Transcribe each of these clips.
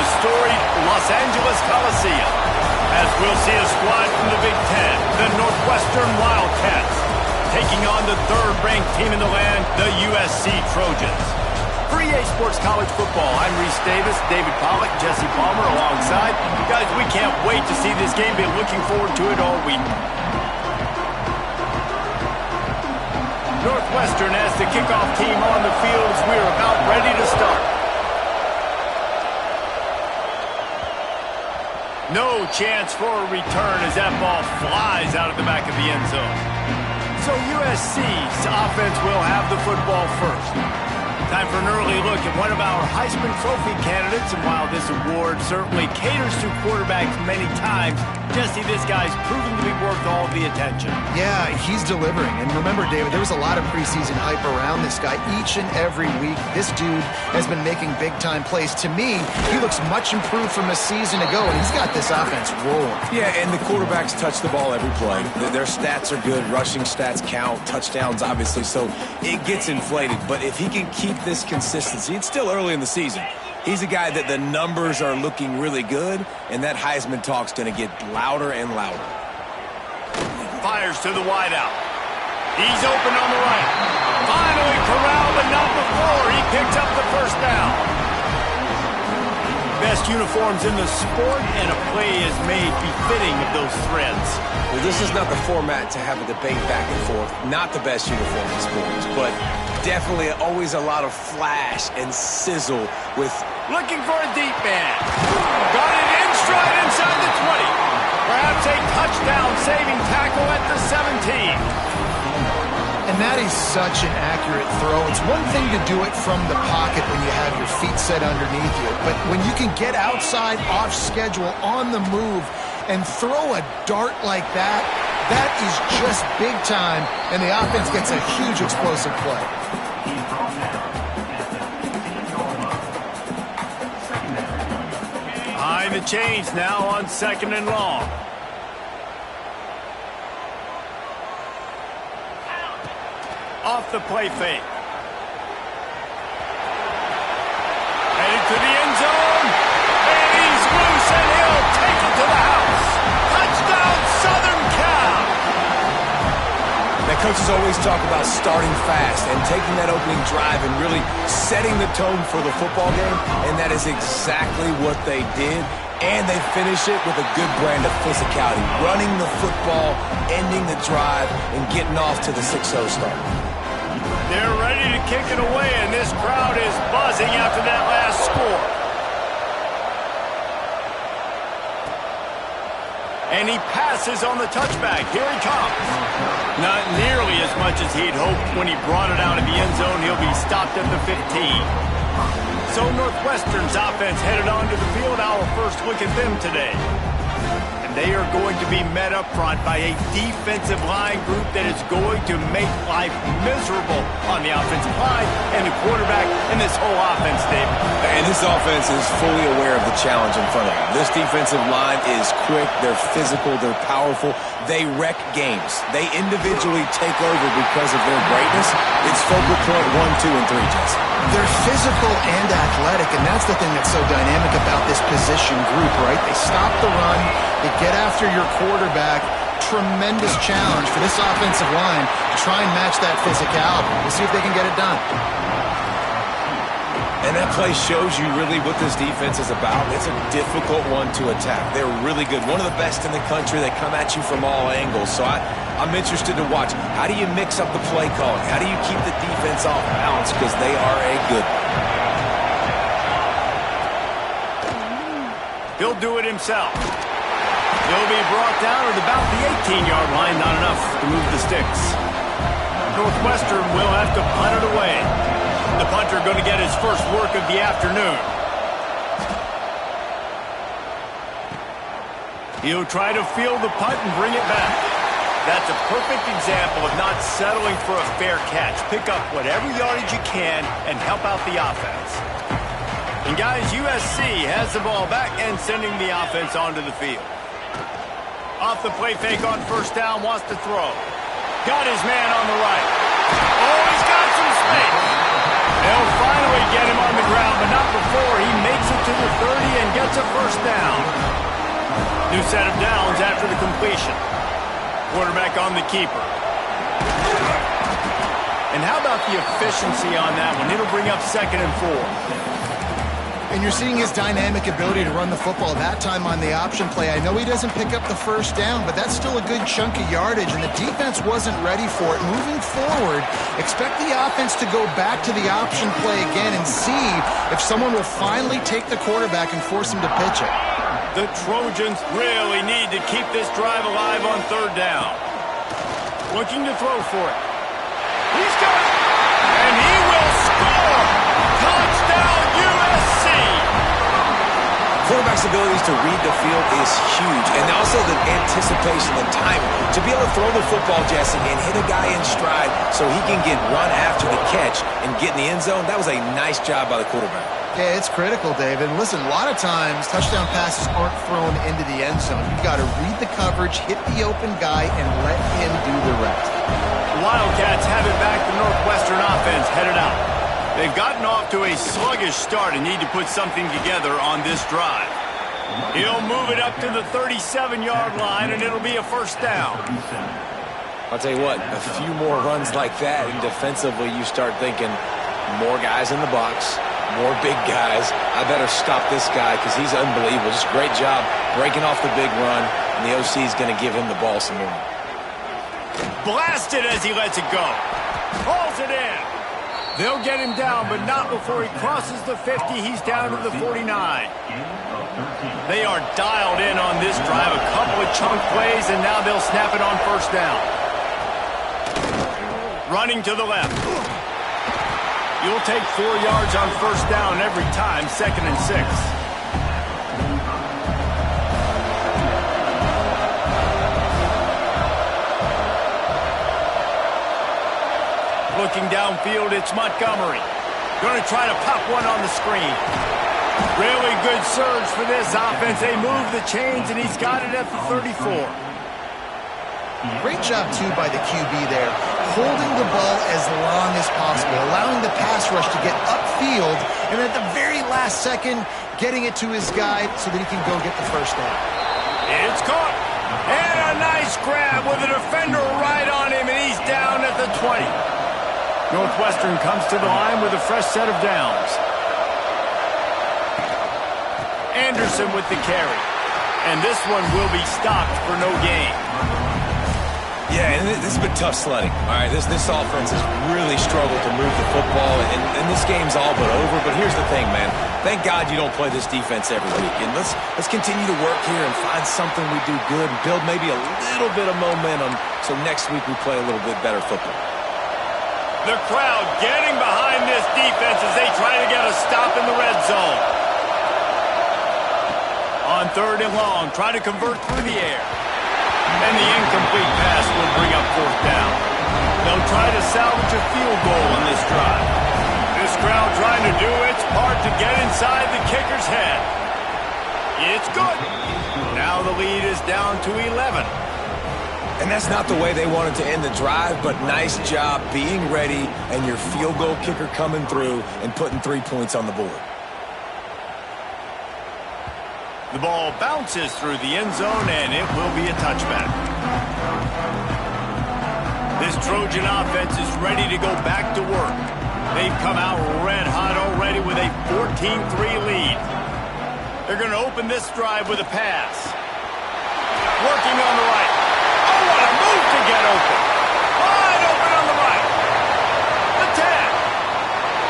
the storied Los Angeles Coliseum, as we'll see a squad from the Big Ten, the Northwestern Wildcats, taking on the third-ranked team in the land, the USC Trojans. For EA Sports College Football, I'm Reese Davis, David Pollack, Jesse Palmer alongside. Guys, we can't wait to see this game. Been looking forward to it all week. Northwestern as the kickoff team on the field as we are about ready to start. No chance for a return as that ball flies out of the back of the end zone. So USC's offense will have the football first. Time for an early look at one of our Heisman Trophy candidates, and while this award certainly caters to quarterbacks many times, Jesse, this guy's proven to be worth all the attention. Yeah, he's delivering. And remember, David, there was a lot of preseason hype around this guy each and every week. This dude has been making big-time plays. To me, he looks much improved from a season ago, and he's got this offense rolling. Yeah, and the quarterbacks touch the ball every play. Their stats are good. Rushing stats count. Touchdowns, obviously. So it gets inflated. But if he can keep this consistency, it's still early in the season. He's a guy that the numbers are looking really good, and that Heisman talk's going to get louder and louder. Fires to the wideout. He's open on the right. Finally corralled, but not before. He picks up the first down. Best uniforms in the sport, and a play is made befitting of those threads. Well, this is not the format to have a debate back and forth. Not the best uniform in sports, but definitely always a lot of flash and sizzle with... Looking for a deep man. Got it in stride inside the 20. Perhaps a touchdown-saving tackle at the 17. And that is such an accurate throw. It's one thing to do it from the pocket when you have your feet set underneath you, but when you can get outside, off schedule, on the move, and throw a dart like that, that is just big time, and the offense gets a huge explosive play. Behind the chains now on 2nd and long. Off the play fake. Headed to the end zone. And he's loose, and he'll take it to the house. Touchdown, Southern Cal. Now, coaches always talk about starting fast and taking that opening drive and really setting the tone for the football game, and that is exactly what they did. And they finish it with a good brand of physicality, running the football, ending the drive, and getting off to the 6-0 start. They're ready to kick it away, and this crowd is buzzing after that last score. And he passes on the touchback. Here he comes. Not nearly as much as he'd hoped when he brought it out of the end zone. He'll be stopped at the 15. So Northwestern's offense headed onto the field. Our first look at them today. And they are going to be met up front by a defensive line group that is going to make life miserable on the offensive line and the quarterback and this whole offense, David. And this offense is fully aware of the challenge in front of them. This defensive line is quick, they're physical, they're powerful, they wreck games. They individually take over because of their greatness. It's focal point 1, 2, and 3, Jesse. They're physical and athletic, and that's the thing that's so dynamic about this position group, right? They stop the run, they get after your quarterback. Tremendous challenge for this offensive line to try and match that physicality. We'll see if they can get it done. And that play shows you really what this defense is about. It's a difficult one to attack. They're really good. One of the best in the country. They come at you from all angles. So I'm interested to watch. How do you mix up the play calling? How do you keep the defense off balance? Because they are a good one. He'll do it himself. He'll be brought down at about the 18-yard line. Not enough to move the sticks. Northwestern will have to punt it away. The punter going to get his first work of the afternoon. He'll try to field the punt and bring it back. That's a perfect example of not settling for a fair catch. Pick up whatever yardage you can and help out the offense. And guys, USC has the ball back and sending the offense onto the field. Off the play fake on first down, wants to throw. Got his man on the right. Oh, he's got some space. They'll finally get him on the ground, but not before he makes it to the 30 and gets a first down. New set of downs after the completion. Quarterback on the keeper. And how about the efficiency on that one? It'll bring up 2nd and 4. And you're seeing his dynamic ability to run the football that time on the option play. I know he doesn't pick up the first down, but that's still a good chunk of yardage, and the defense wasn't ready for it. Moving forward, expect the offense to go back to the option play again and see if someone will finally take the quarterback and force him to pitch it. The Trojans really need to keep this drive alive on 3rd down. Looking to throw for it. He's got it! And he will score! Touchdown, USC! Quarterback's abilities to read the field is huge, and also the anticipation and timing. To be able to throw the football, Jesse, and hit a guy in stride so he can get run after the catch and get in the end zone, that was a nice job by the quarterback. Yeah, it's critical, David. Listen, a lot of times touchdown passes aren't thrown into the end zone. You've got to read the coverage, hit the open guy, and let him do the rest. Wildcats have it back. The Northwestern offense headed out. They've gotten off to a sluggish start and need to put something together on this drive. He'll move it up to the 37-yard line, and it'll be a first down. I'll tell you what, a few more runs like that, and defensively you start thinking more guys in the box, more big guys. I better stop this guy because he's unbelievable. Just great job breaking off the big run, and the OC is going to give him the ball some more. Blasted as he lets it go. Hauls it in. They'll get him down, but not before he crosses the 50. He's down to the 49. They are dialed in on this drive. A couple of chunk plays, and now they'll snap it on first down. Running to the left. You'll take 4 yards on first down every time, 2nd and 6. Looking downfield, it's Montgomery. Going to try to pop one on the screen. Really good surge for this offense. They move the chains, and he's got it at the 34. Great job, too, by the QB there. Holding the ball as long as possible, allowing the pass rush to get upfield, and at the very last second, getting it to his guy so that he can go get the first down. It's caught. And a nice grab with a defender right on him, and he's down at the 20. Northwestern comes to the line with a fresh set of downs. Anderson with the carry. And this one will be stopped for no gain. Yeah, and this has been tough sledding. All right, this offense has really struggled to move the football, and this game's all but over. But here's the thing, man. Thank God you don't play this defense every week. And let's continue to work here and find something we do good and build maybe a little bit of momentum so next week we play a little bit better football. The crowd getting behind this defense as they try to get a stop in the red zone. On 3rd and long, try to convert through the air. And the incomplete pass will bring up 4th down. They'll try to salvage a field goal on this drive. This crowd trying to do its part to get inside the kicker's head. It's good. Now the lead is down to 11. And that's not the way they wanted to end the drive, but nice job being ready and your field goal kicker coming through and putting 3 points on the board. The ball bounces through the end zone, and it will be a touchback. This Trojan offense is ready to go back to work. They've come out red hot already with a 14-3 lead. They're going to open this drive with a pass. Working on the right. Oh, what a move to get open. Wide open on the right. The 10.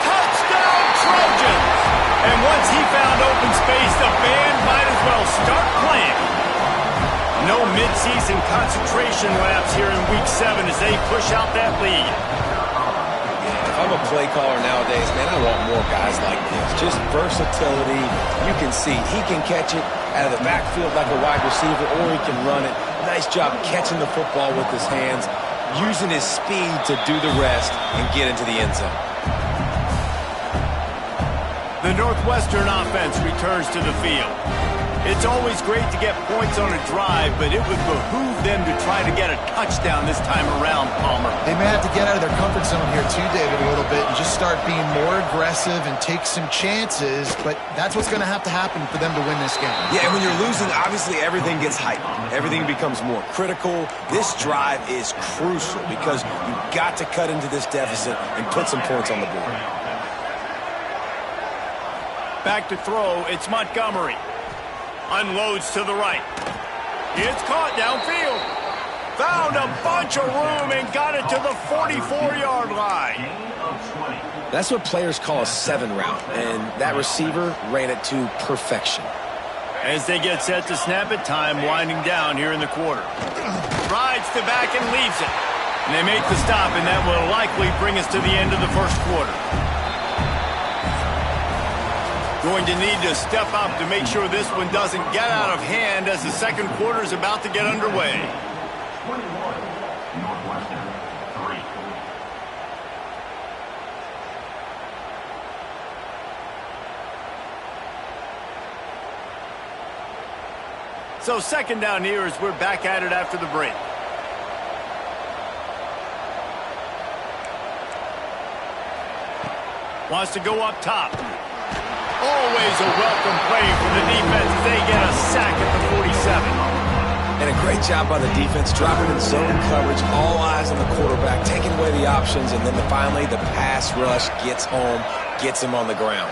Touchdown, Trojans. And once he found open space, the band might as well start playing. No midseason concentration laps here in Week 7 as they push out that lead. If I'm a play caller nowadays, man, I want more guys like this. Just versatility. You can see he can catch it out of the backfield like a wide receiver, or he can run it. Nice job catching the football with his hands, using his speed to do the rest and get into the end zone. The Northwestern offense returns to the field. It's always great to get points on a drive, but it would behoove them to try to get a touchdown this time around, Palmer. They may have to get out of their comfort zone here too, David, a little bit and just start being more aggressive and take some chances, but that's what's going to happen for them to win this game. Yeah, and when you're losing, obviously everything gets hyped. Everything becomes more critical. This drive is crucial because you've got to cut into this deficit and put some points on the board. Back to throw, it's Montgomery. Unloads to the right. It's caught downfield. Found a bunch of room and got it to the 44-yard line. That's what players call a 7 route, and that receiver ran it to perfection. As they get set to snap it, time winding down here in the quarter. Rides to back and leaves it. And they make the stop, and that will likely bring us to the end of the first quarter. Going to need to step up to make sure this one doesn't get out of hand as the second quarter is about to get underway. 21, Northwestern, 3. So second down here as we're back at it after the break. Wants to go up top. Always a welcome play for the defense as they get a sack at the 47. And a great job by the defense, dropping in zone coverage, all eyes on the quarterback, taking away the options, and then finally the pass rush gets home, gets him on the ground.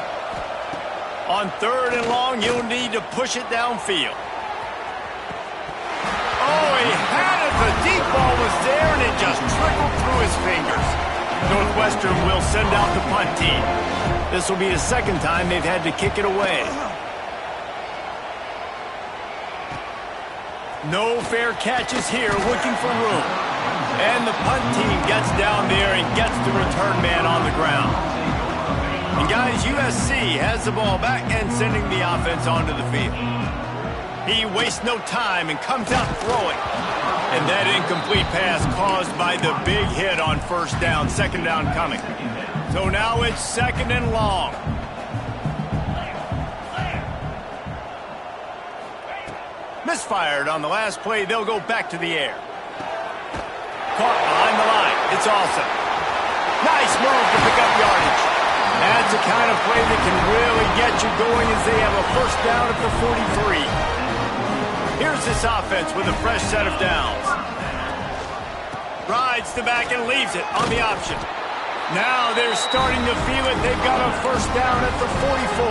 On third and long, you'll need to push it downfield. Oh, he had it. The deep ball was there, and it just trickled through his fingers. Northwestern will send out the punt team. This will be the second time they've had to kick it away. No fair catches here, looking for room. And the punt team gets down there and gets the return man on the ground. And guys, USC has the ball back and sending the offense onto the field. He wastes no time and comes out throwing. And that incomplete pass caused by the big hit on first down, second down coming. So now it's second and long. Misfired on the last play. They'll go back to the air. Caught behind the line. It's awesome. Nice move to pick up yardage. That's the kind of play that can really get you going as they have a first down at the 43. Here's this offense with a fresh set of downs. Rides the back and leaves it on the option. Now they're starting to feel it. They've got a first down at the 44.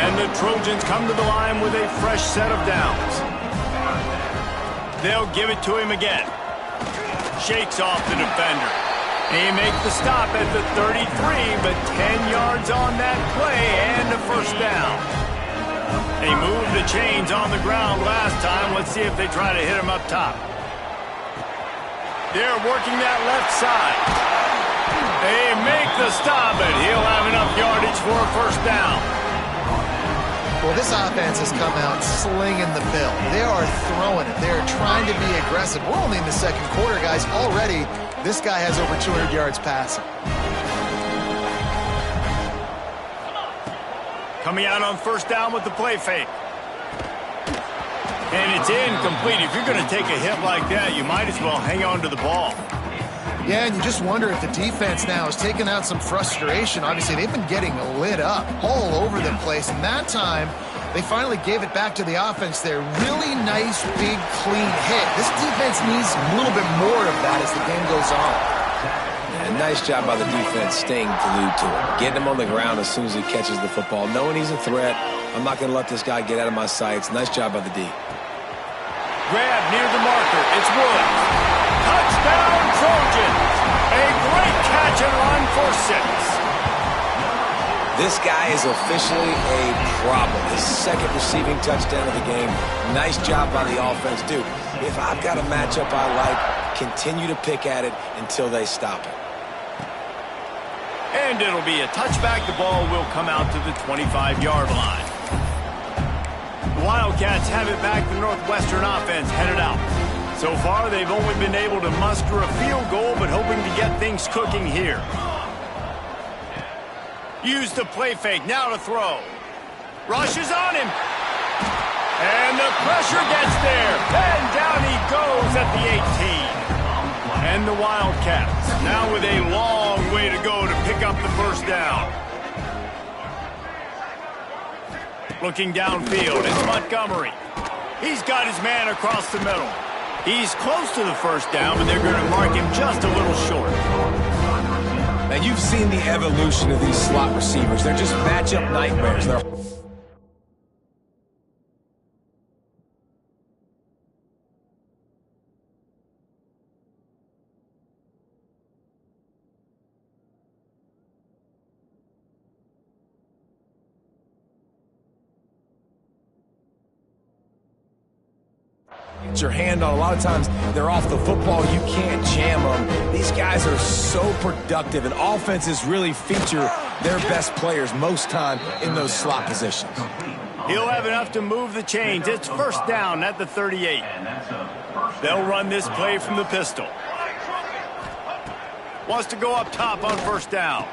And the Trojans come to the line with a fresh set of downs. They'll give it to him again. Shakes off the defender. They make the stop at the 33, but 10 yards on that play and a first down. They moved the chains on the ground last time. Let's see if they try to hit him up top. They're working that left side. They make the stop, but he'll have enough yardage for a first down. Well, this offense has come out slinging the bill. They are throwing it. They're trying to be aggressive. We're only in the second quarter, guys. Already, this guy has over 200 yards passing. Coming out on first down with the play fake. And it's incomplete. If you're going to take a hit like that, you might as well hang on to the ball. Yeah, and you just wonder if the defense now is taking out some frustration. Obviously, they've been getting lit up all over the place. And that time, they finally gave it back to the offense there. Really nice, big, clean hit. This defense needs a little bit more of that as the game goes on. And nice job by the defense staying glued to him. Getting him on the ground as soon as he catches the football. Knowing he's a threat, I'm not going to let this guy get out of my sights. Nice job by the D. Grab near the marker. It's Woods. Touchdown, Trojans. A great catch and run for 6. This guy is officially a problem. His second receiving touchdown of the game. Nice job by the offense. Dude, if I've got a matchup I like, continue to pick at it until they stop it. And it'll be a touchback. The ball will come out to the 25-yard line. The Wildcats have it back. The Northwestern offense headed out. So far, they've only been able to muster a field goal, but hoping to get things cooking here. Use the play fake. Now to throw. Rushes on him. And the pressure gets there. And down he goes at the 18. And the Wildcats now with a long way to go to pick up the first down. Looking downfield, it's Montgomery. He's got his man across the middle. He's close to the first down, but they're going to mark him just a little short. Now, you've seen the evolution of these slot receivers. They're just matchup nightmares. Your hand on. A lot of times they're off the football. You can't jam them. These guys are so productive, and offenses really feature their best players most time in those slot positions. He'll have enough to move the chains. It's first down at the 38. They'll run this play from the pistol. Wants to go up top on first down.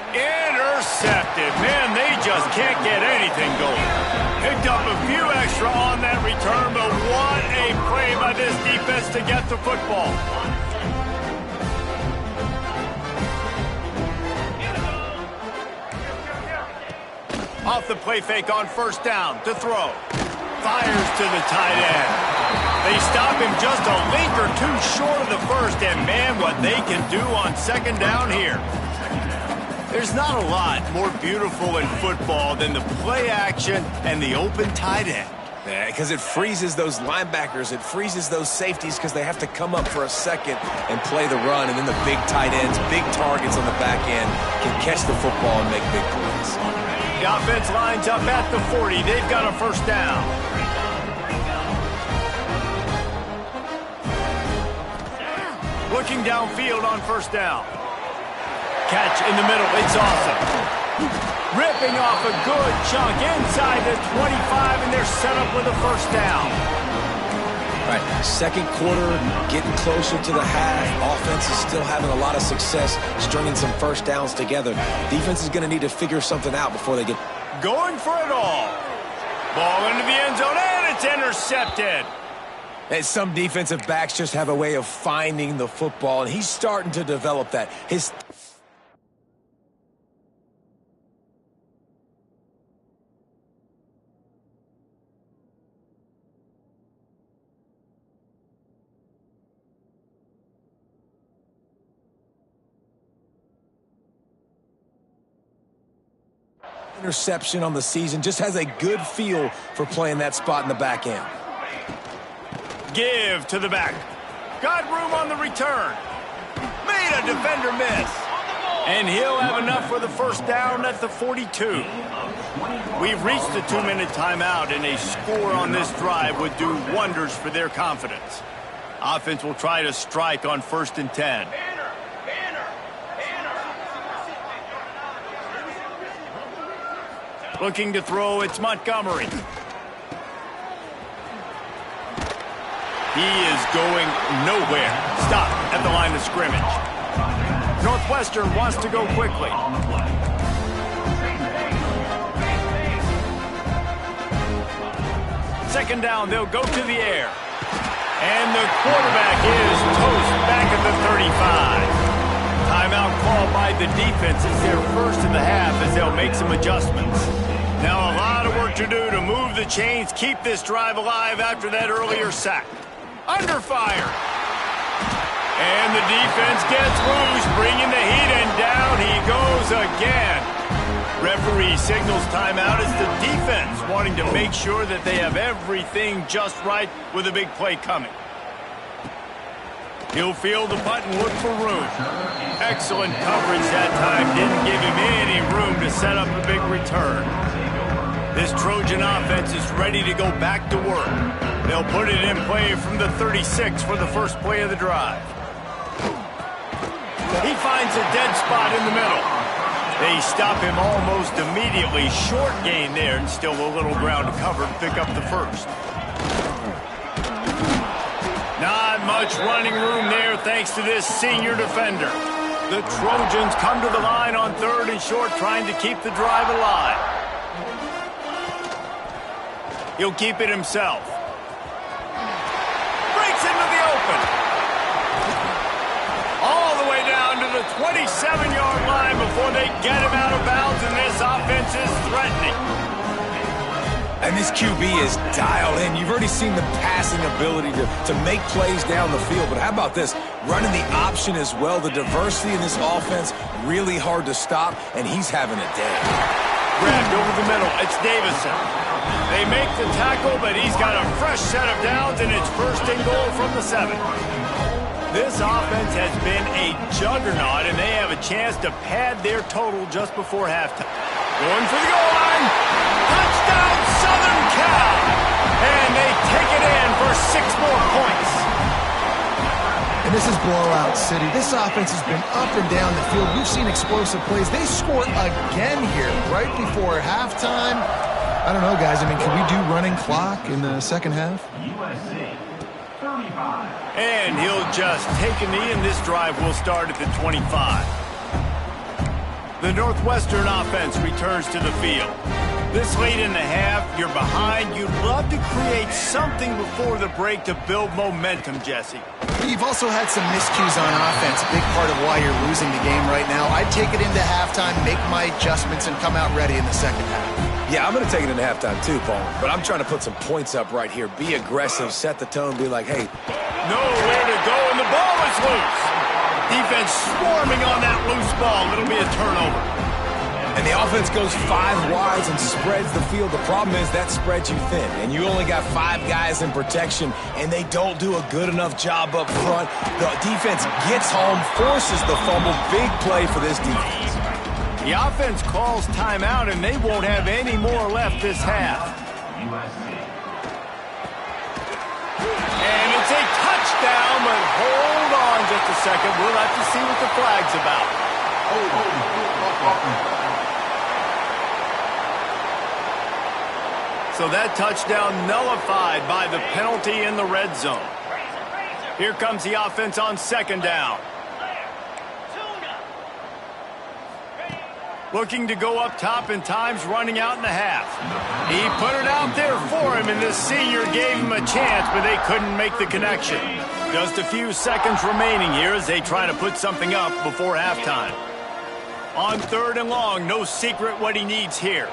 Intercepted. Man, they just can't get anything going. Picked up a few extra on that return, but what a play by this defense to get the football. Off the play fake on first down to throw. Fires to the tight end. They stop him just a link or two short of the first, and man, what they can do on second down here. There's not a lot more beautiful in football than the play action and the open tight end. Yeah, because it freezes those linebackers. It freezes those safeties because they have to come up for a second and play the run. And then the big tight ends, big targets on the back end can catch the football and make big plays. The offense lines up at the 40. They've got a first down. Looking downfield on first down. Catch in the middle. It's awesome. Ripping off a good chunk inside the 25, and they're set up with a first down. Right, second quarter, getting closer to the half. Offense is still having a lot of success stringing some first downs together. Defense is going to need to figure something out before they get... Going for it all. Ball into the end zone, and it's intercepted. And some defensive backs just have a way of finding the football, and he's starting to develop that. His... interception on the season, just has a good feel for playing that spot in the back end. Give to the back. Got room on the return. Made a defender miss. And he'll have enough for the first down at the 42. We've reached the 2-minute timeout, and a score on this drive would do wonders for their confidence. Offense will try to strike on 1st and 10. Looking to throw, it's Montgomery. He is going nowhere. Stop at the line of scrimmage. Northwestern wants to go quickly. Second down, they'll go to the air. And the quarterback is toast back at the 35. Timeout called by the defense. It's their first in the half as they'll make some adjustments. Now a lot of work to do to move the chains, keep this drive alive after that earlier sack. Under fire. And the defense gets loose, bringing the heat, and down he goes again. Referee signals timeout as the defense wanting to make sure that they have everything just right with a big play coming. He'll field the punt and look for room. Excellent coverage that time. Didn't give him any room to set up a big return. This Trojan offense is ready to go back to work. They'll put it in play from the 36 for the first play of the drive. He finds a dead spot in the middle. They stop him almost immediately. Short gain there, and still a little ground to cover to pick up the first. Not much running room there thanks to this senior defender. The Trojans come to the line on 3rd and short, trying to keep the drive alive. He'll keep it himself. Breaks into the open. All the way down to the 27-yard line before they get him out of bounds, and this offense is threatening. And this QB is dialed in. You've already seen the passing ability to make plays down the field. But how about this? Running the option as well. The diversity in this offense, really hard to stop, and he's having a day. Grabbed over the middle. It's Davison. They make the tackle, but he's got a fresh set of downs, and it's first and goal from the 7. This offense has been a juggernaut, and they have a chance to pad their total just before halftime. Going for the goal line. Touchdown, Southern Cal. And they take it in for 6 more points. And this is blowout city. This offense has been up and down the field. We've seen explosive plays. They score again here right before halftime. I don't know, guys. I mean, can we do running clock in the second half? USC 35. And he'll just take a knee, and this drive will start at the 25. The Northwestern offense returns to the field. This late in the half, you're behind. You'd love to create something before the break to build momentum, Jesse. You've also had some miscues on offense, big part of why you're losing the game right now. I'd take it into halftime, make my adjustments, and come out ready in the second half. Yeah, I'm going to take it into halftime too, Paul. But I'm trying to put some points up right here. Be aggressive, set the tone, be like, hey. Nowhere to go, and the ball is loose. Defense swarming on that loose ball. It'll be a turnover. And the offense goes 5 wides and spreads the field. The problem is that spreads you thin, and you only got 5 guys in protection, and they don't do a good enough job up front. The defense gets home, forces the fumble. Big play for this defense. The offense calls timeout, and they won't have any more left this half. And it's a touchdown, but hold on just a second. We'll have to see what the flag's about. So that touchdown nullified by the penalty in the red zone. Here comes the offense on second down. Looking to go up top, and time's running out in the half. He put it out there for him, and the senior gave him a chance, but they couldn't make the connection. Just a few seconds remaining here as they try to put something up before halftime. On 3rd and long, no secret what he needs here.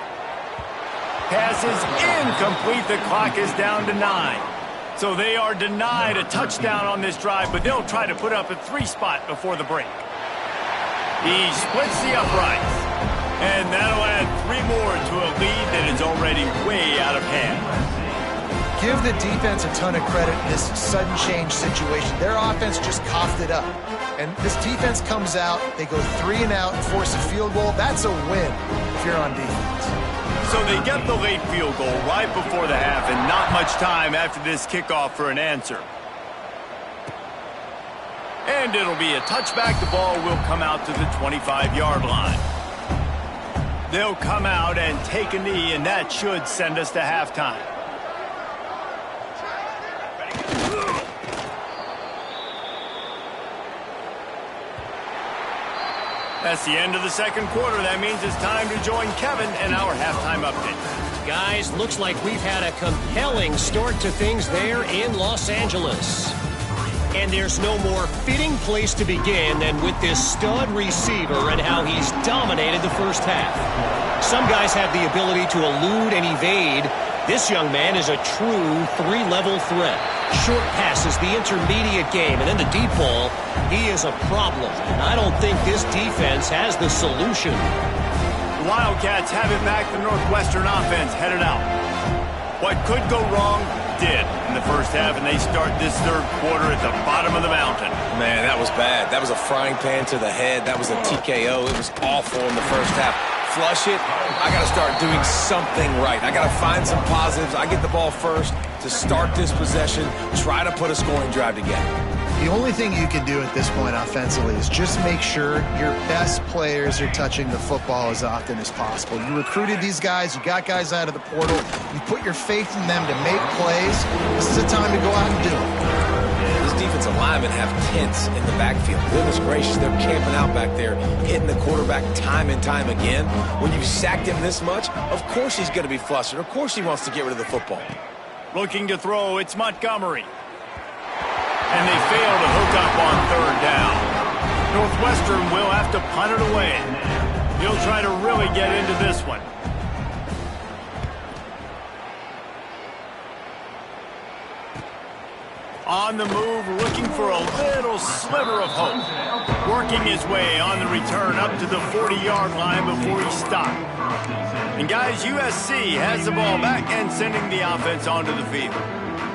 Pass is incomplete. The clock is down to 9. So they are denied a touchdown on this drive, but they'll try to put up a 3 spot before the break. He splits the uprights, and that'll add 3 more to a lead that is already way out of hand. Give the defense a ton of credit in this sudden change situation. Their offense just coughed it up. And this defense comes out, they go 3 and out and force a field goal. That's a win if you're on defense. So they get the late field goal right before the half, and not much time after this kickoff for an answer. And it'll be a touchback. The ball will come out to the 25-yard line. They'll come out and take a knee, and that should send us to halftime. That's the end of the second quarter. That means it's time to join Kevin in our halftime update. Guys, looks like we've had a compelling start to things there in Los Angeles. And there's no more fitting place to begin than with this stud receiver and how he's dominated the first half. Some guys have the ability to elude and evade. This young man is a true 3-level threat. Short passes, the intermediate game, and then the deep ball. He is a problem, and I don't think this defense has the solution. The Wildcats have it back. The Northwestern offense headed out. What could go wrong did in the first half, and they start this third quarter at the bottom of the mountain. Man, that was bad. That was a frying pan to the head. That was a TKO. It was awful in the first half. Flush it. I got to start doing something right. I got to find some positives. I get the ball first to start this possession, try to put a scoring drive together. The only thing you can do at this point offensively is just make sure your best players are touching the football as often as possible. You recruited these guys. You got guys out of the portal. You put your faith in them to make plays. This is a time to go out and do it. This defensive linemen have tents in the backfield. Goodness gracious, they're camping out back there, hitting the quarterback time and time again. When you've sacked him this much, of course he's going to be flustered. Of course he wants to get rid of the football. Looking to throw, it's Montgomery. And they fail to hook up on third down. Northwestern will have to punt it away. He'll try to really get into this one. On the move, looking for a little sliver of hope. Working his way on the return up to the 40-yard line before he stopped. And guys, USC has the ball back and sending the offense onto the field.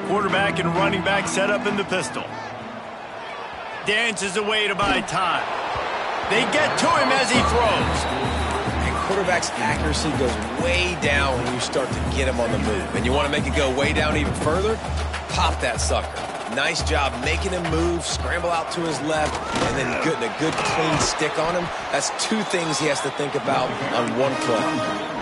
Quarterback and running back set up in the pistol. Dances away to buy time. They get to him as he throws. And quarterback's accuracy goes way down when you start to get him on the move. And you want to make it go way down even further? Pop that sucker. Nice job making him move, scramble out to his left, and then getting a good clean stick on him. That's two things he has to think about on one play.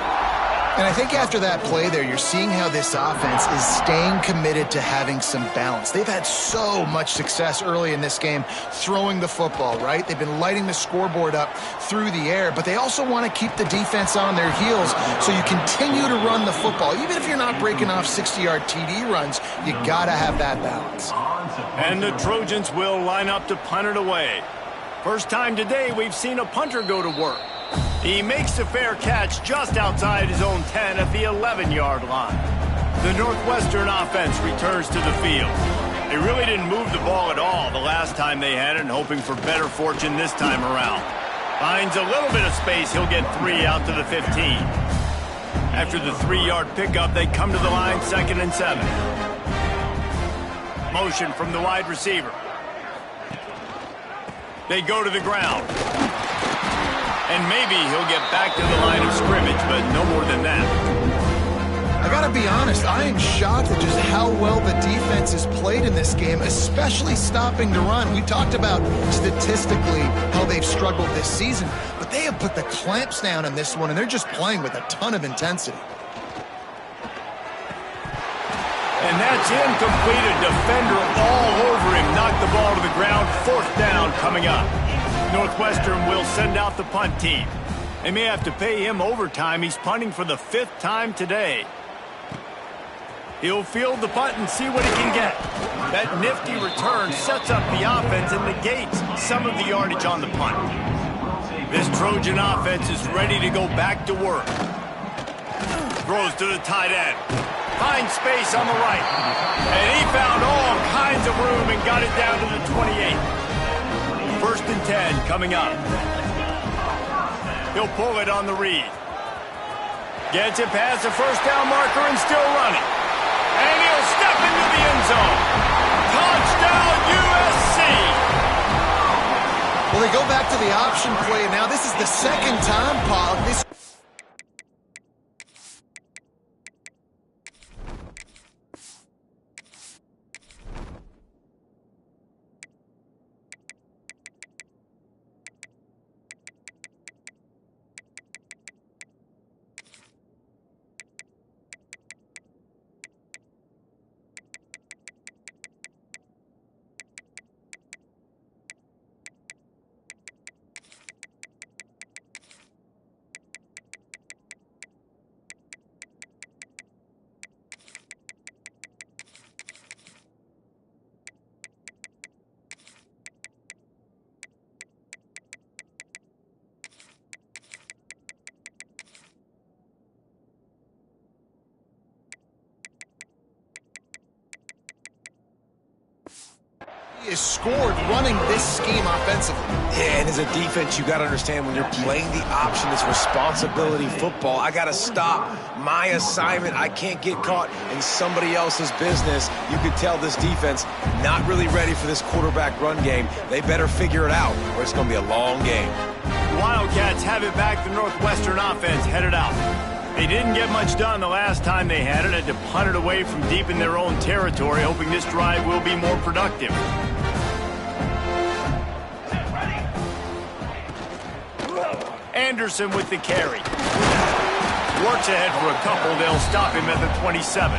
And I think after that play there, you're seeing how this offense is staying committed to having some balance. They've had so much success early in this game throwing the football, right? They've been lighting the scoreboard up through the air, but they also want to keep the defense on their heels, so you continue to run the football. Even if you're not breaking off 60-yard TD runs, you got to have that balance. And the Trojans will line up to punt it away. First time today we've seen a punter go to work. He makes the fair catch just outside his own 10 at the 11-yard line. The Northwestern offense returns to the field. They really didn't move the ball at all the last time they had it, and hoping for better fortune this time around. Finds a little bit of space, he'll get 3 out to the 15. After the 3-yard pickup, they come to the line, 2nd and 7. Motion from the wide receiver. They go to the ground. And maybe he'll get back to the line of scrimmage, but no more than that. I gotta be honest, I am shocked at just how well the defense has played in this game, especially stopping the run. We talked about statistically how they've struggled this season, but they have put the clamps down in this one, and they're just playing with a ton of intensity. And that's incomplete. A defender all over him. Knocked the ball to the ground. 4th down coming up. Northwestern will send out the punt team. They may have to pay him overtime. He's punting for the 5th time today. He'll field the punt and see what he can get. That nifty return sets up the offense and negates some of the yardage on the punt. This Trojan offense is ready to go back to work. Throws to the tight end. Finds space on the right. And he found all kinds of room and got it down to the 28. 1st and 10 coming up. He'll pull it on the read. Gets it past the 1st down marker and still running. And he'll step into the end zone. Touchdown, USC! Well, they go back to the option play. Now, this is the 2nd time, Paul. Is scored running this scheme offensively. Yeah, and as a defense, you got to understand when you're playing the option, it's responsibility football. I got to stop my assignment. I can't get caught in somebody else's business. You could tell this defense not really ready for this quarterback run game. They better figure it out, or it's going to be a long game. The Wildcats have it back. The Northwestern offense headed out. They didn't get much done the last time they had it. Had to punt it away from deep in their own territory, hoping this drive will be more productive. Anderson with the carry. Works ahead for a couple. They'll stop him at the 27.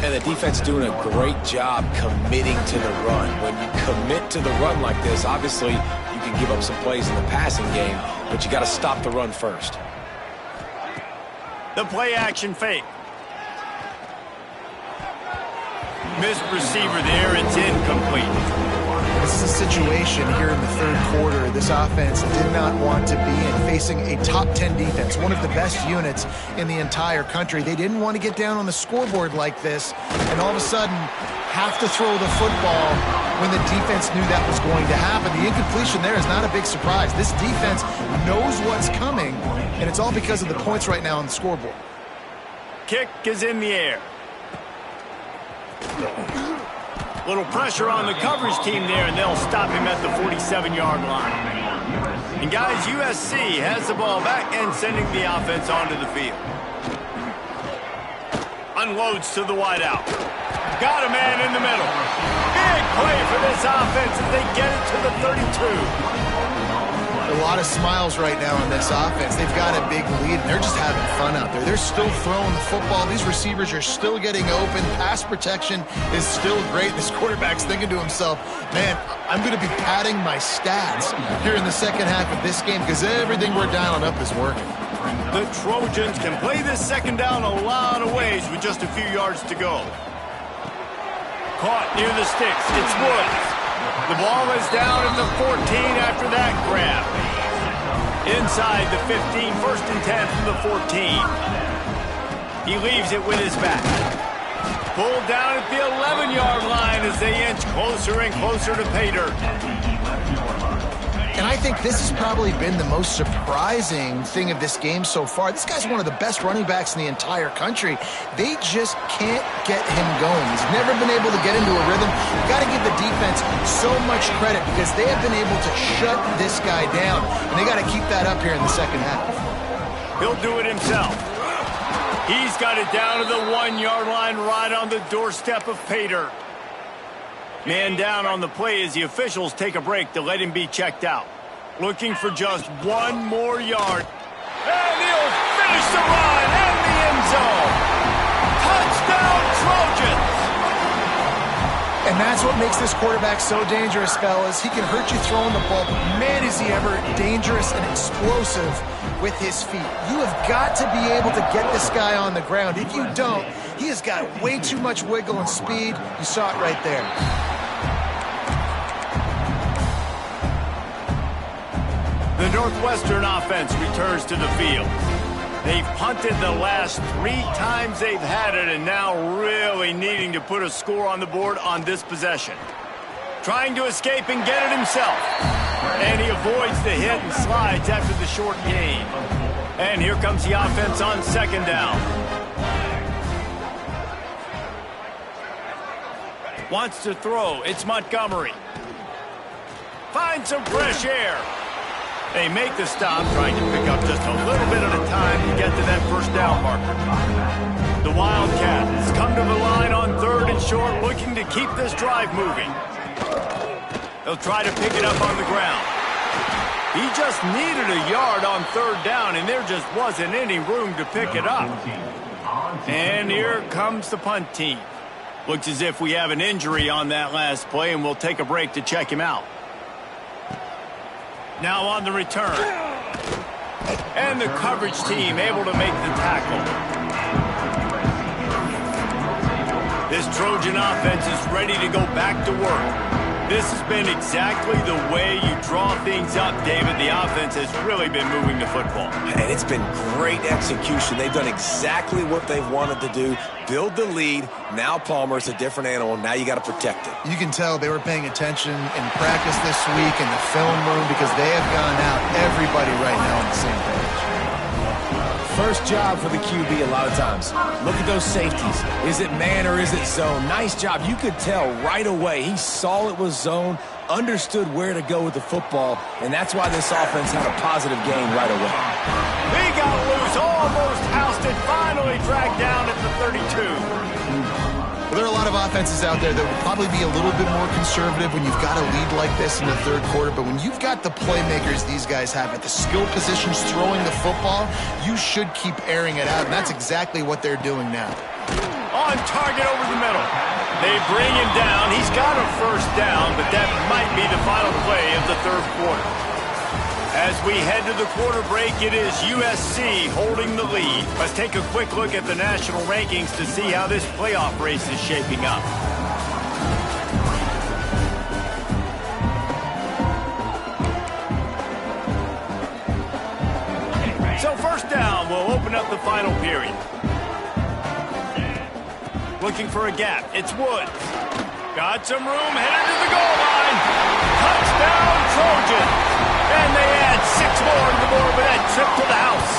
And the defense doing a great job committing to the run. When you commit to the run like this, obviously you can give up some plays in the passing game, but you got to stop the run first. The play action fake. Missed receiver there. It's incomplete. This is a situation here in the third quarter this offense did not want to be in, facing a top 10 defense, one of the best units in the entire country. They didn't want to get down on the scoreboard like this and all of a sudden have to throw the football when the defense knew that was going to happen. The incompletion there is not a big surprise. This defense knows what's coming, and it's all because of the points right now on the scoreboard. Kick is in the air. Little pressure on the coverage team there, and they'll stop him at the 47-yard line. And guys, USC has the ball back and sending the offense onto the field. Unloads to the wideout. Got a man in the middle. Big play for this offense as they get it to the 32. A lot of smiles right now on this offense. They've got a big lead, and they're just having fun out there. They're still throwing the football. These receivers are still getting open. Pass protection is still great. This quarterback's thinking to himself, man, I'm going to be padding my stats here in the second half of this game because everything we're dialing up is working. The Trojans can play this second down a lot of ways with just a few yards to go. Caught near the sticks. It's Woods. The ball is down at the 14 after that grab. Inside the 15, first and 10 from the 14. He leaves it with his back. Pulled down at the 11-yard line as they inch closer and closer to pay dirt. And I think this has probably been the most surprising thing of this game so far. This guy's one of the best running backs in the entire country. They just can't get him going. He's never been able to get into a rhythm. You've got to give the defense so much credit because they have been able to shut this guy down. And they got to keep that up here in the second half. He'll do it himself. He's got it down to the 1-yard line right on the doorstep of pay dirt. Man down on the play as the officials take a break to let him be checked out. Looking for just one more yard. And he'll finish the run in the end zone. Touchdown, Trojans! And that's what makes this quarterback so dangerous, fellas. He can hurt you throwing the ball, but man, is he ever dangerous and explosive with his feet. You have got to be able to get this guy on the ground. If you don't, he has got way too much wiggle and speed. You saw it right there. The Northwestern offense returns to the field. They've punted the last 3 times they've had it and now really needing to put a score on the board on this possession. Trying to escape and get it himself. And he avoids the hit and slides after the short gain. And here comes the offense on second down. Wants to throw. It's Montgomery. Finds some fresh air. They make the stop, trying to pick up just a little bit at a time to get to that first down marker. The Wildcats come to the line on 3rd and short, looking to keep this drive moving. They'll try to pick it up on the ground. He just needed a yard on 3rd down, and there just wasn't any room to pick it up. And here comes the punt team. Looks as if we have an injury on that last play, and we'll take a break to check him out. Now on the return. And the coverage team able to make the tackle. This Trojan offense is ready to go back to work. This has been exactly the way you draw things up, David. The offense has really been moving the football. And it's been great execution. They've done exactly what they've wanted to do. Build the lead. Now Palmer's a different animal. Now you got to protect it. You can tell they were paying attention in practice this week in the film room because they have gone out, everybody right now on the same page. First job for the QB a lot of times. Look at those safeties. Is it man or is it zone? Nice job. You could tell right away. He saw it was zone, understood where to go with the football, and that's why this offense had a positive game right away. He got loose, almost ousted, finally dragged down at the 32. Well, there are a lot of offenses out there that will probably be a little bit more conservative when you've got a lead like this in the third quarter, but when you've got the playmakers these guys have at the skill positions throwing the football, you should keep airing it out, and that's exactly what they're doing now. On target over the middle. They bring him down. He's got a first down, but that might be the final play of the third quarter. As we head to the quarter break, it is USC holding the lead. Let's take a quick look at the national rankings to see how this playoff race is shaping up. So first down, we'll open up the final period. Looking for a gap. It's Woods. Got some room, headed to the goal line. Touchdown, Trojans. And they add 6 more to the board with that trip to the house.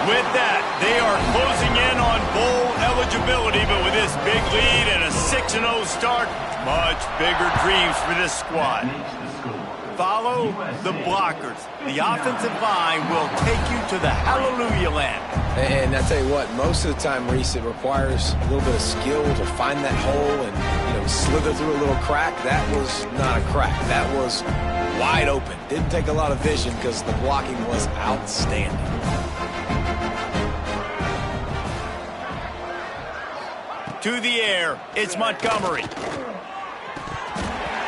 With that, they are closing in on bowl eligibility, but with this big lead and a 6-0 start, much bigger dreams for this squad. Follow the blockers. The offensive line will take you to the hallelujah land. And I tell you what, most of the time, Reese, it requires a little bit of skill to find that hole and, slither through a little crack. That was not a crack. That was wide open. Didn't take a lot of vision because the blocking was outstanding. To the air, it's Montgomery.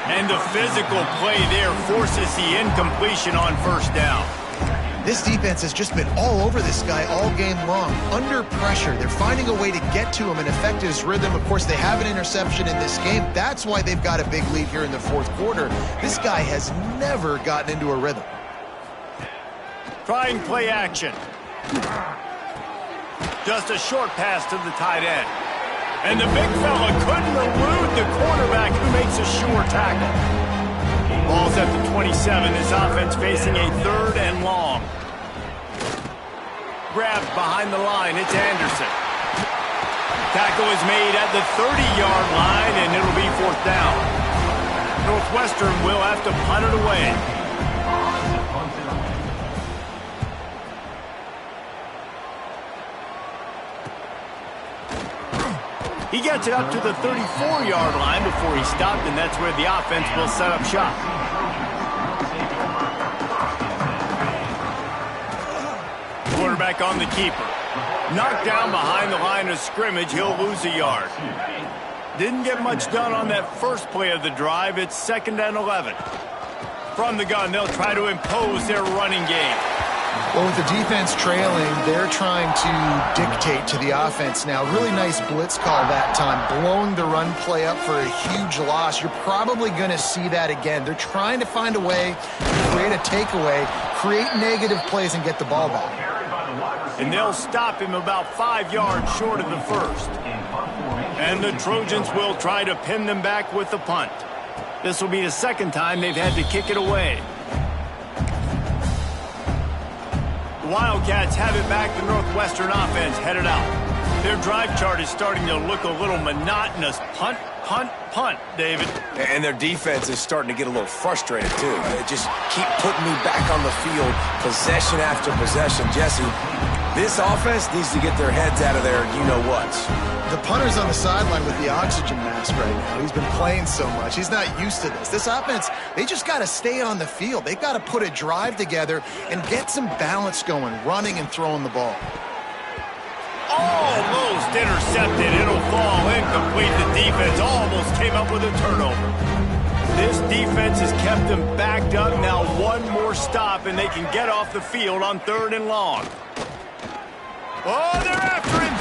And the physical play there forces the incompletion on first down. This defense has just been all over this guy all game long. Under pressure, they're finding a way to get to him and affect his rhythm. Of course, they have an interception in this game. That's why they've got a big lead here in the fourth quarter. This guy has never gotten into a rhythm. Trying play action. Just a short pass to the tight end. And the big fella couldn't elude the cornerback who makes a sure tackle. Ball's at the 27. This offense facing a 3rd and long. Grabbed behind the line. It's Anderson. Tackle is made at the 30-yard line, and it'll be 4th down. Northwestern will have to punt it away. He gets it up to the 34-yard line before he stopped, and that's where the offense will set up shop. Quarterback on the keeper. Knocked down behind the line of scrimmage. He'll lose a yard. Didn't get much done on that first play of the drive. It's 2nd and 11. From the gun, they'll try to impose their running game. Well, with the defense trailing, they're trying to dictate to the offense now. Really nice blitz call that time, blowing the run play up for a huge loss. You're probably going to see that again. They're trying to find a way to create a takeaway, create negative plays, and get the ball back. And they'll stop him about 5 yards short of the first. And the Trojans will try to pin them back with the punt. This will be the 2nd time they've had to kick it away. Wildcats have it back. The Northwestern offense headed out. Their drive chart is starting to look a little monotonous. Punt, punt, punt, David. And their defense is starting to get a little frustrated, too. They just keep putting me back on the field, possession after possession. Jesse, this offense needs to get their heads out of their you-know-whats. The punter's on the sideline with the oxygen mask right now. He's been playing so much. He's not used to this. This offense, they just got to stay on the field. They've got to put a drive together and get some balance going, running and throwing the ball. Almost intercepted. It'll fall incomplete. The defense almost came up with a turnover. This defense has kept them backed up. Now one more stop, and they can get off the field on 3rd and long. Oh, they're after him.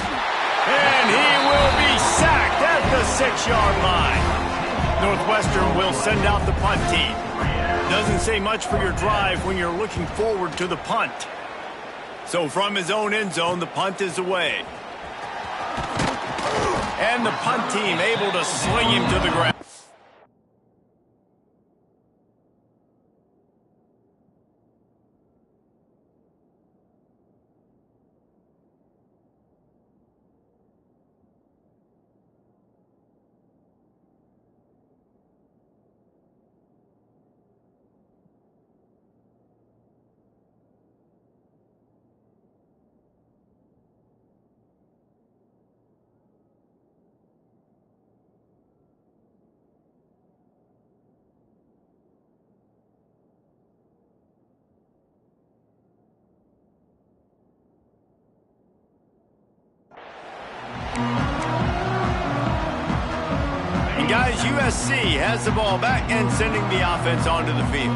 And he will be sacked at the 6-yard line. Northwestern will send out the punt team. Doesn't say much for your drive when you're looking forward to the punt. So from his own end zone, the punt is away. And the punt team able to sling him to the ground. guys, USC has the ball back and sending the offense onto the field.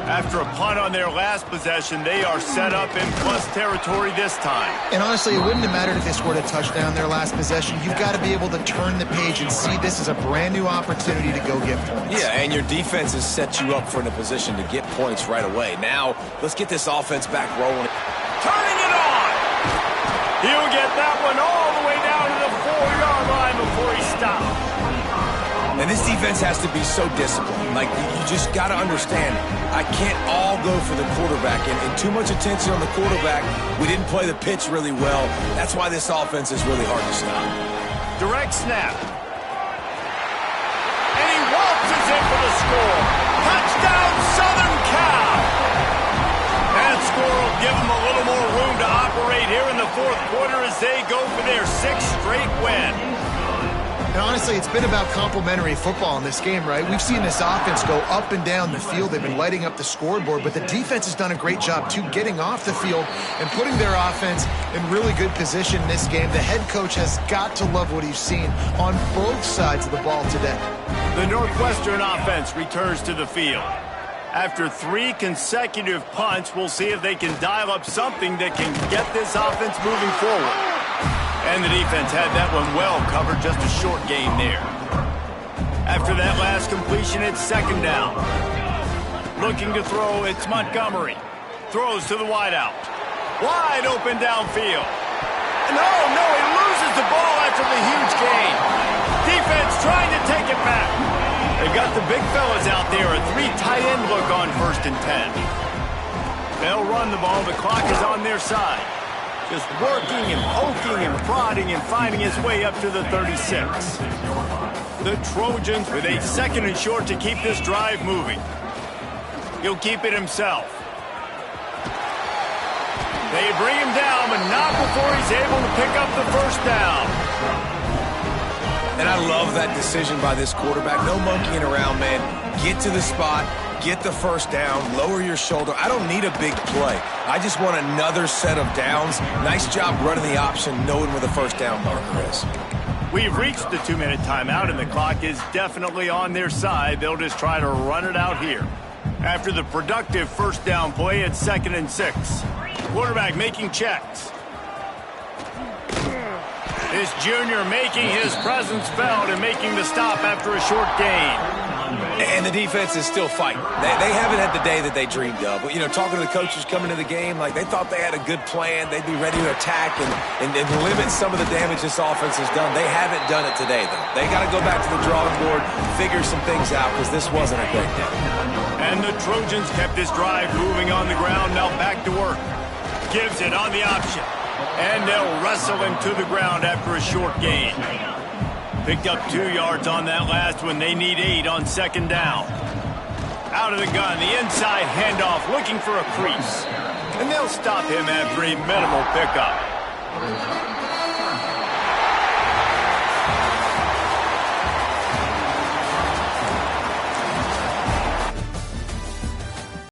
After a punt on their last possession, they are set up in plus territory this time. And honestly, it wouldn't have mattered if they scored a touchdown their last possession. You've got to be able to turn the page and see this as a brand new opportunity to go get points. Yeah, and your defense has set you up for a position to get points right away. Now, let's get this offense back rolling. Turning it on! He'll get that one all the way down to the 4-yard line before he stops. And this defense has to be so disciplined. Like, you just got to understand, I can't all go for the quarterback. And too much attention on the quarterback. We didn't play the pitch really well. That's why this offense is really hard to stop. Direct snap. And he waltzes in for the score. Touchdown, Southern Cal! That score will give them a little more room to operate here in the fourth quarter as they go for their 6th straight win. And honestly, it's been about complementary football in this game, right? We've seen this offense go up and down the field. They've been lighting up the scoreboard, but the defense has done a great job, too, getting off the field and putting their offense in really good position in this game. The head coach has got to love what he's seen on both sides of the ball today. The Northwestern offense returns to the field. After 3 consecutive punts, we'll see if they can dial up something that can get this offense moving forward. And the defense had that one well covered, just a short gain there. After that last completion, it's 2nd down. Looking to throw, it's Montgomery. Throws to the wideout. Wide open downfield. No, he loses the ball after the huge gain. Defense trying to take it back. They've got the big fellas out there, a 3 tight end look on 1st and 10. They'll run the ball, the clock is on their side. Just working and poking and prodding and finding his way up to the 36. The Trojans with a 2nd and short to keep this drive moving. He'll keep it himself. They bring him down, but not before he's able to pick up the 1st down. And I love that decision by this quarterback. No monkeying around, man. Get to the spot. Get the 1st down, lower your shoulder. I don't need a big play. I just want another set of downs. Nice job running the option, knowing where the 1st down marker is. We've reached the 2-minute timeout, and the clock is definitely on their side. They'll just try to run it out here. After the productive 1st down play, it's 2nd and 6. Quarterback making checks. This junior making his presence felt and making the stop after a short gain. And the defense is still fighting. They haven't had the day that they dreamed of. You know, talking to the coaches coming to the game, like they thought they had a good plan. They'd be ready to attack and limit some of the damage this offense has done. They haven't done it today, though. They got to go back to the drawing board, figure some things out, because this wasn't a great day. And the Trojans kept this drive moving on the ground. Now back to work. Gives it on the option. And they'll wrestle him to the ground after a short gain. Picked up 2 yards on that last one. They need 8 on 2nd down. Out of the gun, the inside handoff, looking for a crease. And they'll stop him after a minimal pickup.